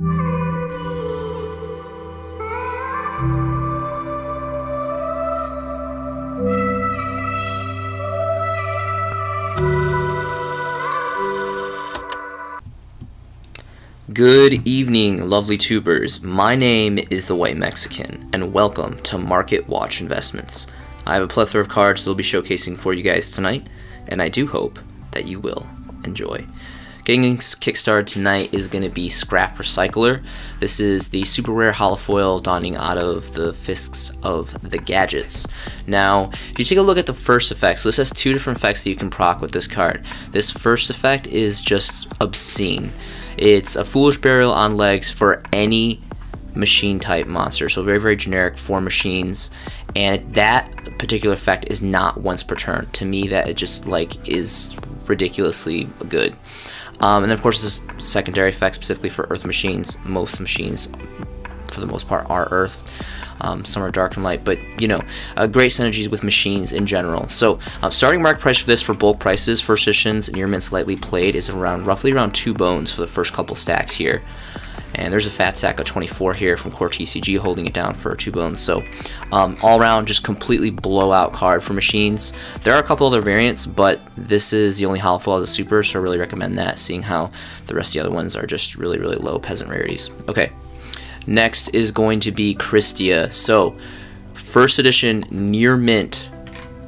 Good evening, lovely tubers. My name is the White Mexican, and welcome to Market Watch Investments. I have a plethora of cards that I'll be showcasing for you guys tonight, and I do hope that you will enjoy. Getting kickstarted tonight is going to be Scrap Recycler. This is the super rare holofoil dawning out of the fists of the gadgets. Now, if you take a look at the first effect, so this has two different effects that you can proc with this card. This first effect is just obscene. It's a Foolish Burial on legs for any machine type monster, so very, very generic for machines, and that particular effect is not once per turn. To me, that it just like is ridiculously good. And then of course this secondary effect specifically for Earth machines. Most machines for the most part are Earth. Some are dark and light, but you know, great synergies with machines in general. So starting market price for this for bulk prices, first editions, near mint slightly played, is roughly around 2 bones for the first couple stacks here. And there's a fat sack of 24 here from Core TCG holding it down for 2 bones. So all around just completely blowout card for machines. There are a couple other variants, but this is the only holofoil as a super, so I really recommend that, seeing how the rest of the other ones are just really, really low peasant rarities. Okay. Next is going to be Christia. So, first edition near mint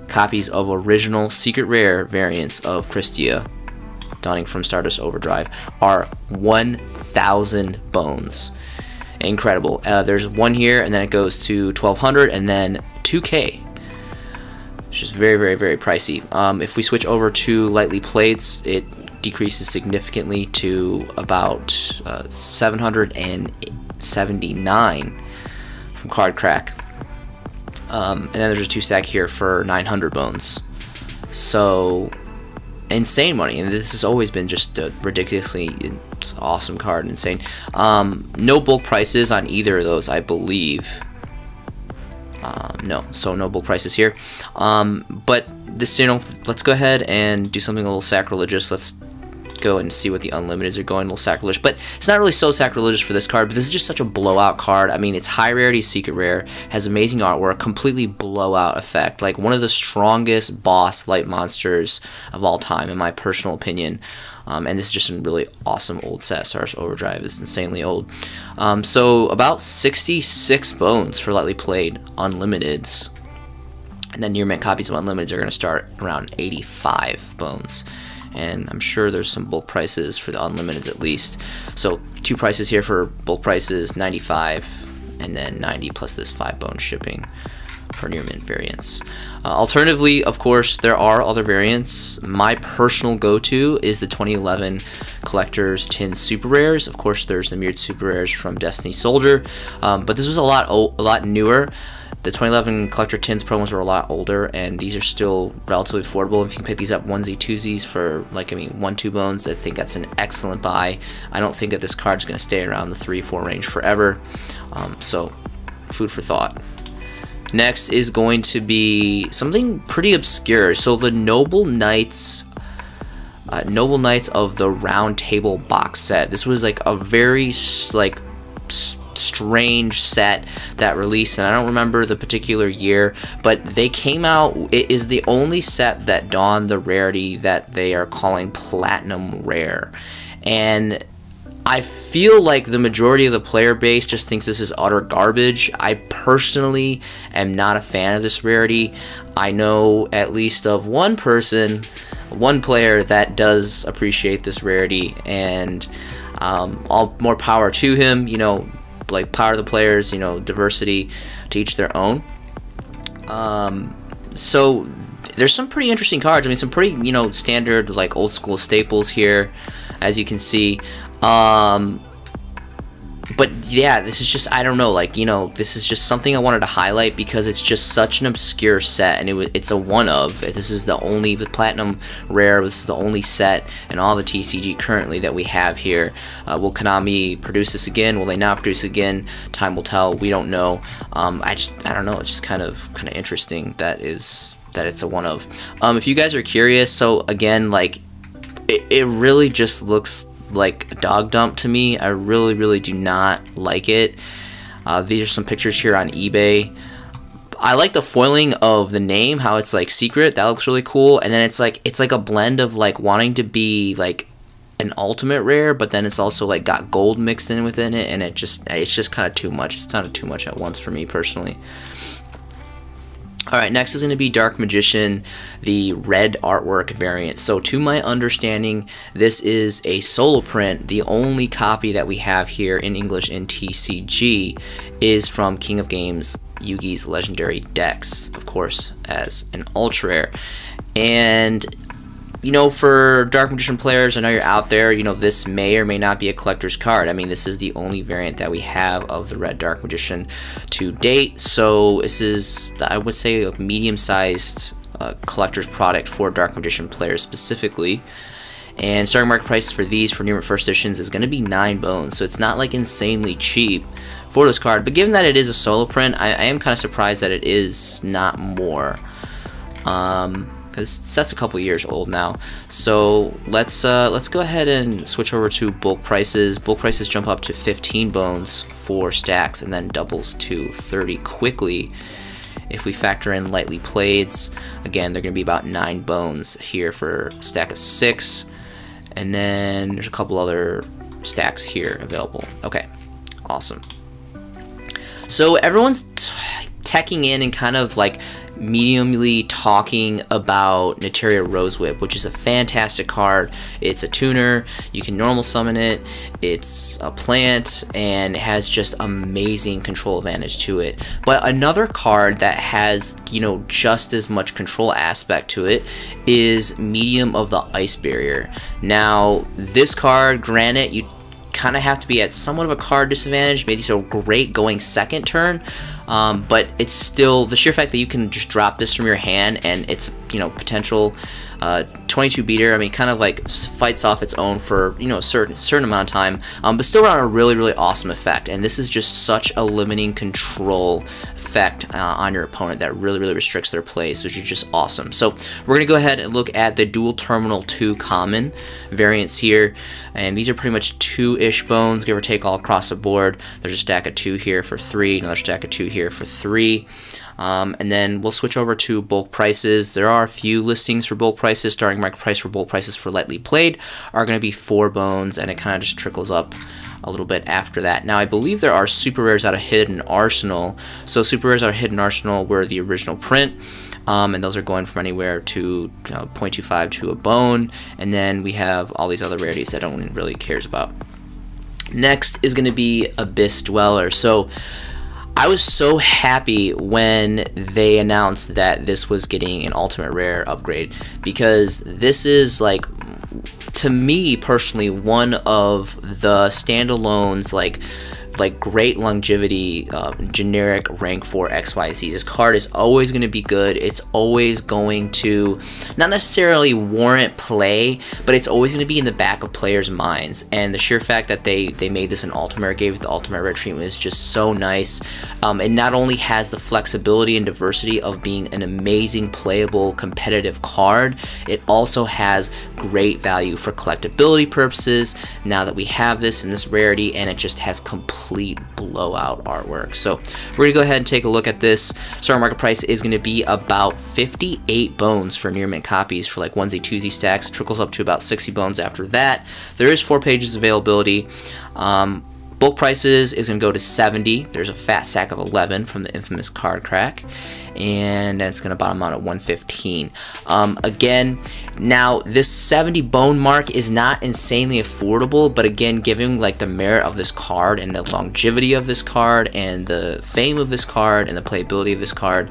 copies of original secret rare variants of Christia, dawning from Stardust Overdrive, are 1,000 bones. Incredible. There's one here, and then it goes to 1,200, and then 2K. It's just very, very, very pricey. If we switch over to lightly plates, it decreases significantly to about 779 from Card Crack, and then there's a 2 stack here for 900 bones. So insane money, and this has always been just a ridiculously awesome card. Insane. No bulk prices on either of those, I believe. No, so no bulk prices here. But this, you know, let's go ahead and do something a little sacrilegious. Let's go and see what the unlimiteds are going. A little sacrilegious, but it's not really so sacrilegious for this card, but this is just such a blowout card. I mean, it's high rarity, secret rare, has amazing artwork, completely blowout effect, like one of the strongest boss light monsters of all time in my personal opinion. And this is just a really awesome old set. Stardust Overdrive is insanely old. So about 66 bones for lightly played unlimiteds, and then near mint copies of unlimiteds are going to start around 85 bones. And I'm sure there's some bulk prices for the unlimiteds at least. So 2 prices here for bulk prices, 95, and then 90 plus this 5 bone shipping for near mint variants. Alternatively, of course, there are other variants. My personal go-to is the 2011 Collector's Tin Super Rares. Of course, there's the mirrored Super Rares from Destiny Soldier, but this was a lot newer. The 2011 Collector Tins promos were a lot older, and these are still relatively affordable. If you can pick these up onesie twosies for, like, I mean, 1-2 bones, I think that's an excellent buy. I don't think that this card's going to stay around the 3-4 range forever, so food for thought. Next is going to be something pretty obscure. So the Noble Knights of the Round Table box set. This was like a very strange set that released, and I don't remember the particular year, but they came out. It is the only set that donned the rarity that they are calling Platinum Rare, and I feel like the majority of the player base just thinks this is utter garbage. I personally am not a fan of this rarity. I know at least of one person, one player that does appreciate this rarity, and all more power to him. You know, like, power to the players, you know, diversity, to each their own. So there's some pretty interesting cards. I mean, some pretty, you know, standard, like, old school staples here, as you can see. But yeah, this is just, I don't know, like, you know, this is just something I wanted to highlight because it's just such an obscure set, and it's a one of. This is the only, the Platinum Rare, this is the only set in all the TCG currently that we have here. Will Konami produce this again? Will they not produce it again? Time will tell. We don't know. I don't know. It's just kind of interesting that it's a one of. If you guys are curious, so again, like, it really just looks like a dog dump to me. I really do not like it. These are some pictures here on eBay. I like the foiling of the name, how it's like secret. That looks really cool. And then it's like a blend of like wanting to be like an ultimate rare, but then it's also like got gold mixed in within it, and it's just kind of too much. It's kind of too much at once for me personally. Alright, next is going to be Dark Magician, the red artwork variant. So to my understanding, this is a solo print. The only copy that we have here in English in TCG is from King of Games Yugi's Legendary Decks, of course, as an ultra rare. And you know, for Dark Magician players, I know you're out there, you know, this may or may not be a collector's card. I mean, this is the only variant that we have of the Red Dark Magician to date, so this is, I would say, a medium-sized collector's product for Dark Magician players specifically. And starting market price for these, for Near Mint First Editions, is going to be 9 bones, so it's not like insanely cheap for this card, but given that it is a solo print, I am kind of surprised that it is not more. Because that's a couple years old now. So let's go ahead and switch over to bulk prices. Bulk prices jump up to 15 bones for stacks and then doubles to 30 quickly. If we factor in lightly playeds, again, they're going to be about 9 bones here for a stack of 6. And then there's a couple other stacks here available. Okay, awesome. So everyone's teching in and kind of like mediumly talking about Neteria Rose Whip, which is a fantastic card. It's a tuner, you can normal summon it, it's a plant, and it has just amazing control advantage to it. But another card that has, you know, just as much control aspect to it is Medium of the Ice Barrier. Now, this card, granted, you kind of have to be at somewhat of a card disadvantage, maybe so great going second turn, but it's still the sheer fact that you can just drop this from your hand and it's, you know, potential 22 beater. I mean, kind of like fights off its own for, you know, a certain amount of time, but still around a really awesome effect. And this is just such a limiting control effect on your opponent that really restricts their plays, which is just awesome. So we're gonna go ahead and look at the dual terminal 2 common variants here, and these are pretty much 2-ish bones, give or take, all across the board. There's a stack of 2 here for 3, another stack of 2 here for 3. And then we'll switch over to bulk prices. There are a few listings for bulk prices. Starting market price for bulk prices for lightly played are going to be 4 bones, and it kind of just trickles up a little bit after that. Now, I believe there are super rares out of Hidden Arsenal. So super rares out of Hidden Arsenal were the original print, and those are going from anywhere to 0.25 to a bone. And then we have all these other rarities that no one really cares about. Next is going to be Abyss Dweller. So I was so happy when they announced that this was getting an ultimate rare upgrade, because this is, like, to me personally, one of the standalones, like great longevity generic rank 4 XYZ. This card is always going to be good. It's always going to not necessarily warrant play, but it's always going to be in the back of players' minds. And the sheer fact that they made this an ultimate, gave it the ultimate rare treatment, is just so nice. It not only has the flexibility and diversity of being an amazing playable competitive card, it also has great value for collectability purposes now that we have this in this rarity, and it just has complete blowout artwork. So we're gonna go ahead and take a look at this. Starting market price is gonna be about 58 bones for near mint copies for like onesie twosie stacks. Trickles up to about 60 bones after that. There is 4 pages availability. Bulk prices is gonna go to 70. There's a fat sack of 11 from the infamous card crack, and it's going to bottom out at 115. Again, now this 70 bone mark is not insanely affordable, but again, given like the merit of this card and the longevity of this card and the fame of this card and the playability of this card,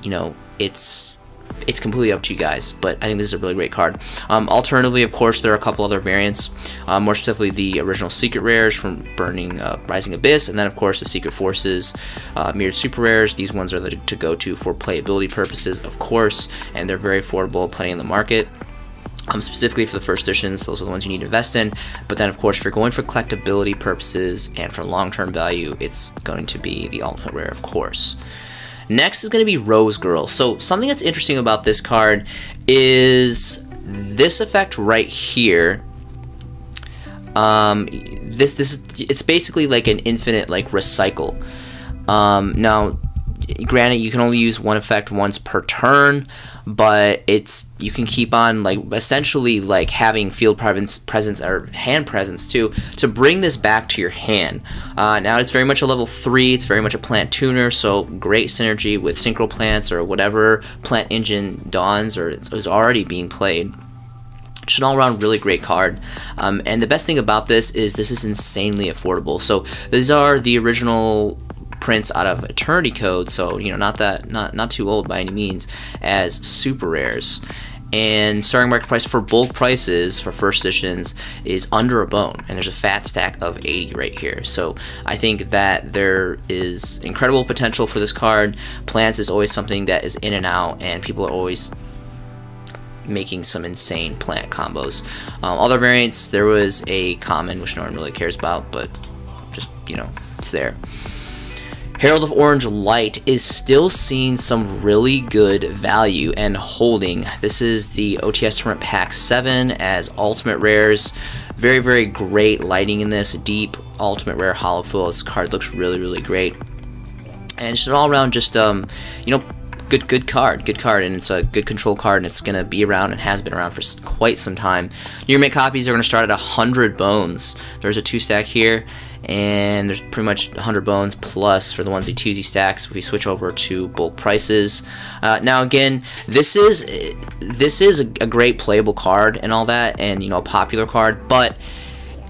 you know, it's completely up to you guys, but I think this is a really great card. Alternatively, of course, there are a couple other variants, more specifically the original Secret Rares from Burning Rising Abyss, and then of course the Secret Forces Mirrored Super Rares. These ones are the to go to for playability purposes, of course, and they're very affordable, plenty in the market. Specifically for the first editions, those are the ones you need to invest in. But then, of course, if you're going for collectability purposes and for long-term value, it's going to be the ultimate rare, of course. Next is going to be Rose Girl. So something that's interesting about this card is this effect right here It's basically like an infinite like recycle. Now, granted, you can only use one effect once per turn, but you can keep on like essentially like having field presence or hand presence too to bring this back to your hand. Now it's very much a level 3. It's very much a plant tuner, so great synergy with synchro plants or whatever plant engine dawns or is already being played. Just an all-around really great card, and the best thing about this is insanely affordable. So these are the original prints out of Eternity Code, so you know, not too old by any means, as super rares. And starting market price for bulk prices for first editions is under a bone, and there's a fat stack of 80 right here. So I think that there is incredible potential for this card. Plants is always something that is in and out, and people are always making some insane plant combos. Other variants, there was a common, which no one really cares about, but just, you know, it's there. Herald of Orange Light is still seeing some really good value and holding. This is the OTS Tournament Pack 7 as Ultimate Rares. Very, very great lighting in this. Deep Ultimate Rare Hollow Foil. This card looks really, really great. And it's an all-around just, you know, good card, and it's a good control card, and it's going to be around and has been around for quite some time. New Mint copies are going to start at 100 bones. There's a 2-stack here, and there's pretty much 100 bones plus for the onesie twosie stacks if we switch over to bulk prices. Now again, this is a great playable card and all that, and you know, a popular card, but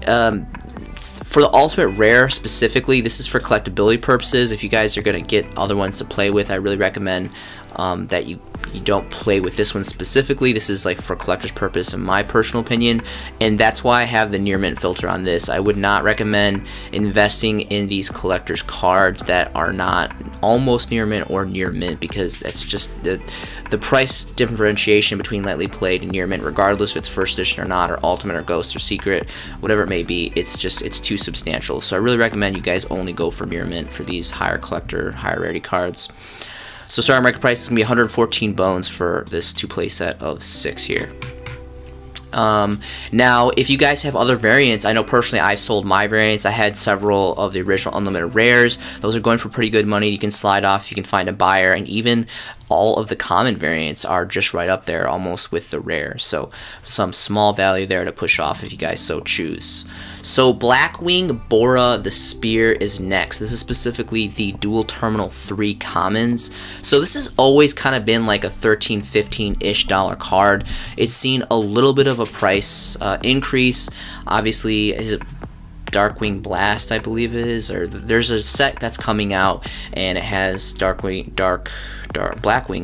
for the ultimate rare specifically, this is for collectability purposes. If you guys are going to get other ones to play with, I really recommend that you don't play with this one specifically. This is like for collector's purpose in my personal opinion, and that's why I have the near mint filter on this. I would not recommend investing in these collector's cards that are not almost near mint or near mint, because that's just the price differentiation between lightly played and near mint, regardless if it's first edition or not, or ultimate or ghost or secret, whatever it may be, it's too substantial. So I really recommend you guys only go for near mint for these higher collector, higher rarity cards. So starting market price is going to be 114 bones for this 2-play set of 6 here. Now, if you guys have other variants, I know personally I've sold my variants. I had several of the original unlimited rares. Those are going for pretty good money. You can slide off, you can find a buyer, and even all of the common variants are just right up there almost with the rare. So some small value there to push off if you guys so choose. So Blackwing Bora the Spear is next. This is specifically the dual terminal 3 commons. So this has always kind of been like a $13, $15-ish card. It's seen a little bit of a price increase. Obviously, is it Darkwing Blast, I believe it is, or there's a set that's coming out and it has Blackwing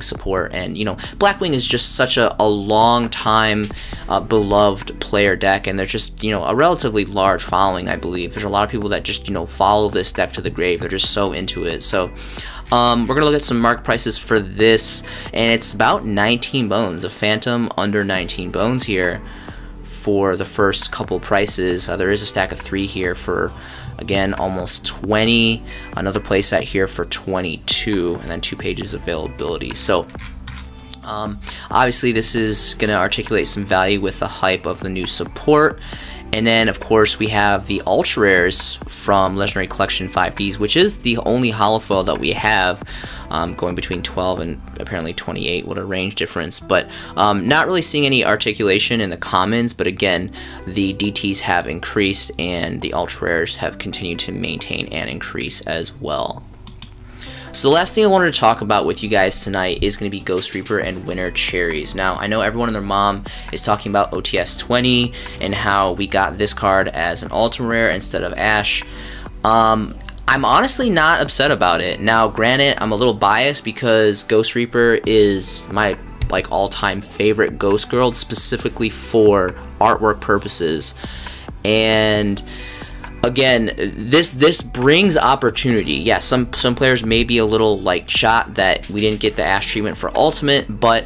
support, and you know, Blackwing is just such a long time beloved player deck, and there's just, you know, a relatively large following. I believe there's a lot of people that just, you know, follow this deck to the grave. They're just so into it. So we're gonna look at some market prices for this, and it's about 19 bones, a phantom under 19 bones here for the first couple prices. There is a stack of 3 here for, again, almost 20, another playset here for 22, and then 2 pages of availability. So obviously this is going to articulate some value with the hype of the new support. And then of course we have the ultra rares from Legendary Collection 5Ds, which is the only holo foil that we have, going between 12 and apparently 28. What a range difference. But not really seeing any articulation in the commons, but again, the DTs have increased and the ultra rares have continued to maintain and increase as well. So the last thing I wanted to talk about with you guys tonight is going to be Ghost Reaper and Winter Cherries. Now, I know everyone and their mom is talking about OTS 20 and how we got this card as an ultra rare instead of Ash. I'm honestly not upset about it. Now, granted, I'm a little biased because Ghost Reaper is my like all-time favorite Ghost Girl, specifically for artwork purposes. And again, this brings opportunity. Yeah, some players may be a little like shot that we didn't get the Ash treatment for Ultimate, but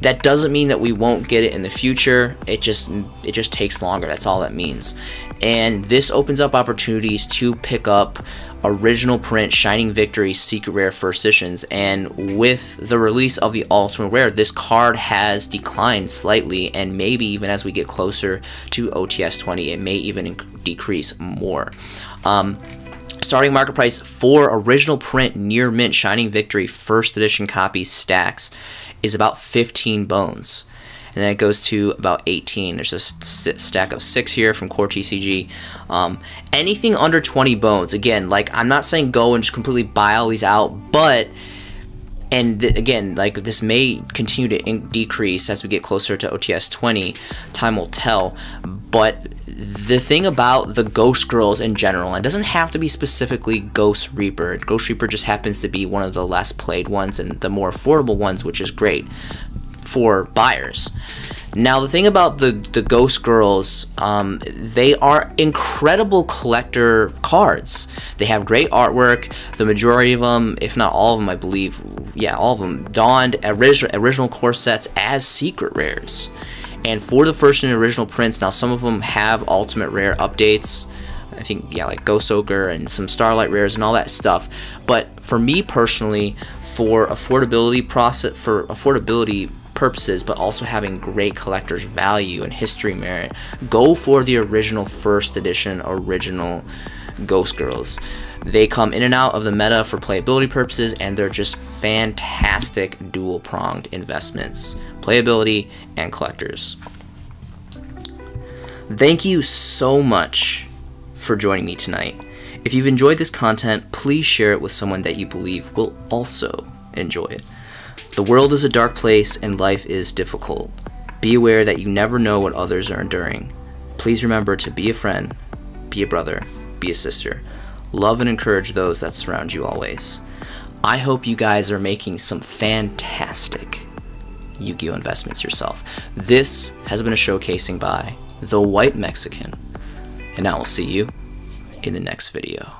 that doesn't mean that we won't get it in the future. It just takes longer. That's all that means. and this opens up opportunities to pick up original print Shining Victory secret rare first editions. And with the release of the ultimate rare, this card has declined slightly, and maybe even as we get closer to OTS 20, it may even decrease more. Starting market price for original print near mint Shining Victory first edition copies stacks is about 15 bones. And then it goes to about 18. There's a stack of 6 here from Core TCG. Anything under 20 bones, again, like, I'm not saying go and just completely buy all these out, but, and again, like, this may continue to decrease as we get closer to OTS 20. Time will tell. But the thing about the Ghost Girls in general, it doesn't have to be specifically Ghost Reaper. Ghost Reaper just happens to be one of the less played ones and the more affordable ones, which is great for buyers. Now, the thing about the Ghost Girls, they are incredible collector cards. They have great artwork. The majority of them, if not all of them, I believe, yeah, all of them, donned original core sets as secret rares. And for the first and original prints, now some of them have ultimate rare updates. I think, yeah, like Ghost Ogre and some Starlight rares and all that stuff. But for me personally, for affordability purposes, but also having great collector's value and history merit, go for the original first edition original Ghost Girls. They come in and out of the meta for playability purposes, and they're just fantastic dual-pronged investments, playability and collectors. Thank you so much for joining me tonight. If you've enjoyed this content, please share it with someone that you believe will also enjoy it. The world is a dark place and life is difficult. Be aware that you never know what others are enduring. Please remember to be a friend, be a brother, be a sister. Love and encourage those that surround you always. I hope you guys are making some fantastic Yu-Gi-Oh! Investments yourself. This has been a showcasing by The White Mexican, and I will see you in the next video.